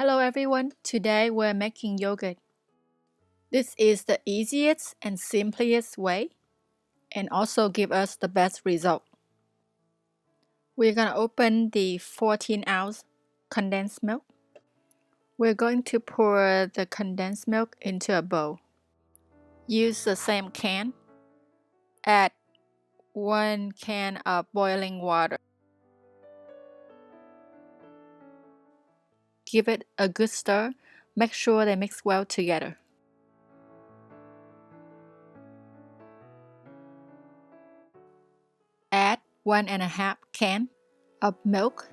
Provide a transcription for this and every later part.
Hello everyone, today we're making yogurt. This is the easiest and simplest way and also give us the best result. We're going to open the 14-ounce condensed milk. We're going to pour the condensed milk into a bowl. Use the same can. Add 1 can of boiling water. Give it a good stir. Make sure they mix well together. Add 1.5 can of milk.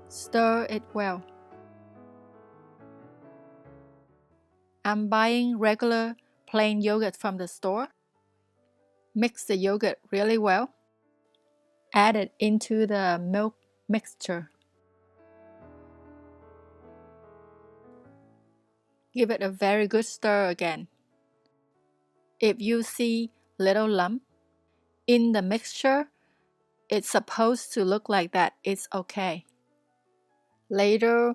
Stir it well. I'm buying regular plain yogurt from the store. Mix the yogurt really well. Add it into the milk mixture. Give it a very good stir again. If you see little lump in the mixture, it's supposed to look like that. It's okay. Ladle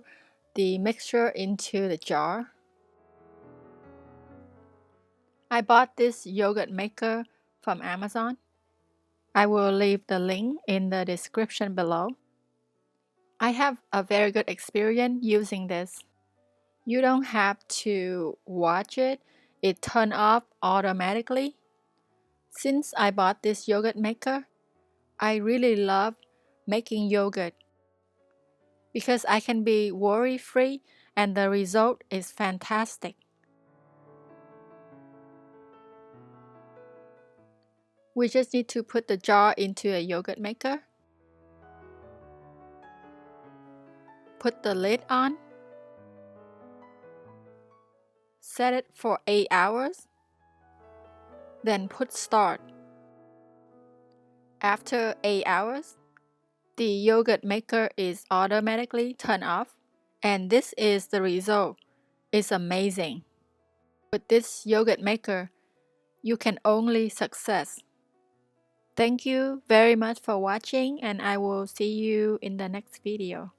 the mixture into the jar. I bought this yogurt maker from Amazon. I will leave the link in the description below. I have a very good experience using this. You don't have to watch it. It turns off automatically. Since I bought this yogurt maker, I really love making yogurt because I can be worry-free and the result is fantastic. We just need to put the jar into a yogurt maker. Put the lid on. Set it for 8 hours. Then put start. After 8 hours, the yogurt maker is automatically turned off, and this is the result. It's amazing. With this yogurt maker, you can only success. Thank you very much for watching, and I will see you in the next video.